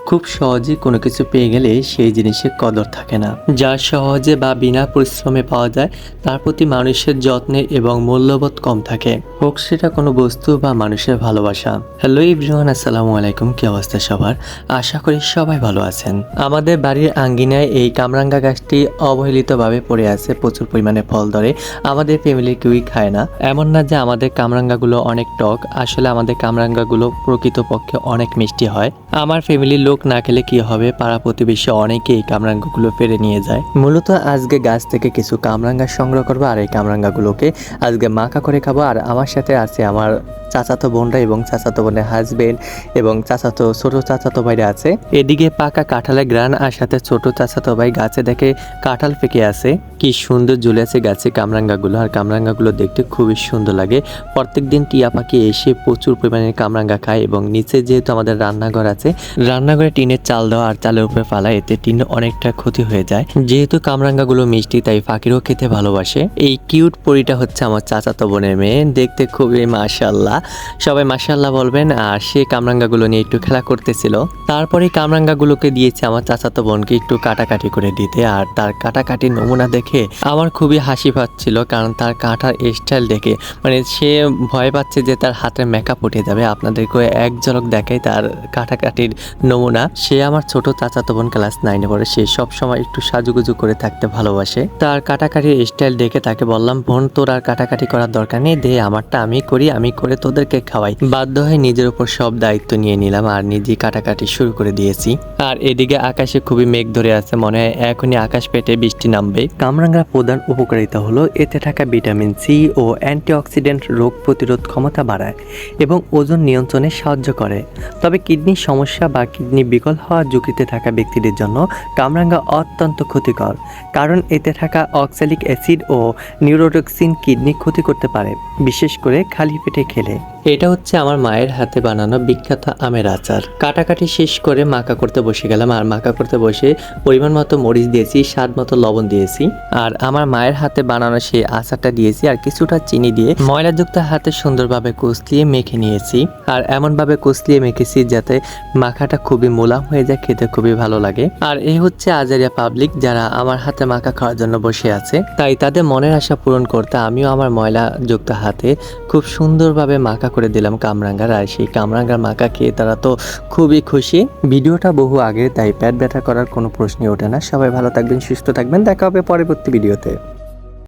খুব সহজে কোনো কিছু পেয়ে গেলে সেই জিনিসের কদর থাকে না। যা সহজে বা বিনা পরিশ্রমে পাওয়া যায় তার প্রতি মানুষের যত্নে এবং মূল্যবোধ কম থাকে, হোক সেটা কোনো বস্তু বা মানুষের ভালোবাসা। হ্যালো এভরিওয়ান, আসসালামু আলাইকুম। কি অবস্থা সবার? আশা করি সবাই ভালো আছেন। আমাদের বাড়ির আঙ্গিনায় এই কামরাঙ্গা গাছটি অবহেলিতভাবে পড়ে আছে, প্রচুর পরিমাণে ফল ধরে। আমাদের ফ্যামিলির কেউই খায় না। এমন না যে আমাদের কামরাঙ্গাগুলো অনেক টক, আসলে আমাদের কামরাঙ্গাগুলো প্রকৃতপক্ষে অনেক মিষ্টি হয়। আমার ফ্যামিলির লোক না খেলে কি হবে, পাড়া প্রতিবেশী অনেকে এই কামরাঙ্গাগুলো পেরে নিয়ে যায়। মূলত আজকে গাছ থেকে কিছু কামরাঙ্গা সংগ্রহ করবো আর এই কামরাঙ্গাগুলোকে আজকে মাখা করে খাবো। আর আমার সাথে আছে আমার চাচাতো বোনরা এবং চাচাতো বোনের হাজবেন্ড এবং ছোট চাচাতো ভাইরা আছে। এদিকে পাকা কাঁঠালের গ্রান আর সাথে ছোট চাচাতো ভাই গাছে দেখে কাঁঠাল পেকে আছে। কি সুন্দর ঝুলে আছে গাছে কামরাঙ্গাগুলো, আর কামরাঙ্গাগুলো দেখতে খুবই সুন্দর লাগে। প্রত্যেকদিন টিয়া পাখি এসে প্রচুর পরিমাণে কামরাঙ্গা খায় এবং নিচে যেহেতু আমাদের রান্নাঘর আছে, রান্নাঘরে টিনের চাল দেওয়া আর চালের উপরে ফালা, এতে টিনের অনেকটা ক্ষতি হয়ে যায়। যেহেতু কামরাঙ্গাগুলো মিষ্টি তাই পাখিরও খেতে ভালোবাসে। এই কিউট পরিটা হচ্ছে আমার চাচাতো বোনের মেয়ে, দেখতে খুবই মাশাআল্লাহ, সবাই মাশাআল্লাহ বলবেন। আর সে কামরাঙ্গাগুলো নিয়ে একটু খেলা করতেছিল। তারপরে কামরাঙ্গাগুলোকে দিয়েছে আমার চাচাতো বোনকে একটু কাটাকাটি করে দিতে। আর তার কাটাকাটির নমুনা দেখে আমার খুবই হাসি পাচ্ছিল, কারণ তার কাটার স্টাইল দেখে মানে সে ভয় পাচ্ছে যে তার হাতের মেকআপ উঠে যাবে। আপনাদেরকে এক ঝলক দেখায় তার কাটাকাটির নমুনা। সে আমার ছোট চাচাতো বোন, ক্লাস 9-এ পড়ে। সে সবসময় একটু সাজুগুজু করে থাকতে ভালোবাসে। তার কাটাকাটির স্টাইল দেখে তাকে বললাম, বোন তোর আর কাটাকাটি করার দরকার নেই, দে আমারটা আমি করি, আমি করে তোদেরকে খাওয়াই। বাধ্য হয়ে নিজের উপর সব দায়িত্ব নিয়ে নিলাম আর নিজেই কাটাকাটি শুরু করে দিয়েছি। আর এদিকে আকাশে খুবই মেঘ ধরে আছে, মনে হয় এখনই আকাশ পেটে বৃষ্টি নামবে। কামরাঙ্গার প্রধান উপকারিতা হলো এতে থাকা ভিটামিন সি ও অ্যান্টিঅক্সিডেন্ট রোগ প্রতিরোধ ক্ষমতা বাড়ায় এবং ওজন নিয়ন্ত্রণে সাহায্য করে। তবে কিডনির সমস্যা বা কিডনি বিকল হওয়ার ঝুঁকিতে থাকা ব্যক্তিদের জন্য কামরাঙ্গা অত্যন্ত ক্ষতিকর, কারণ এতে থাকা অক্সালিক অ্যাসিড ও নিউরোটক্সিন কিডনি ক্ষতি করতে পারে, বিশেষ করে খালি পেটে খেলে। এটা হচ্ছে আমার মায়ের হাতে বানানো বিখ্যাত আমের আচার। কাটাকাটি শেষ করে মাখা করতে বসে গেলাম। আর মাখা করতে বসে পরিমাণ মতো মরিচ দিয়েছি, স্বাদ মতো লবণ দিয়েছি, আর আমার মায়ের হাতে বানানো সেই আচারটা দিয়েছি আর কিছুটা চিনি দিয়ে ময়লাযুক্ত হাতে সুন্দরভাবে কুচলিয়ে মেখে নিয়েছি। আর এমনভাবে কুচলিয়ে মেখেছি যাতে মাখাটা খুবই মোলাম হয়ে যায়, খেতে খুবই ভালো লাগে। আর এই হচ্ছে আজারিয়া পাবলিক, যারা আমার হাতে মাখা খাওয়ার জন্য বসে আছে। তাই তাদের মনের আশা পূরণ করতে আমিও আমার ময়লাযুক্ত হাতে খুব সুন্দরভাবে মাখা করে দিলাম কামরাঙ্গার। আর সেই কামরাঙ্গার মাখা খেয়ে তারা তো খুবই খুশি। ভিডিওটা বহু আগে, তাই পেট ব্যথা করার কোনো প্রশ্নই ওঠে না। সবাই ভালো থাকবেন, সুস্থ থাকবেন, দেখা হবে পরবর্তী ভিডিওতে।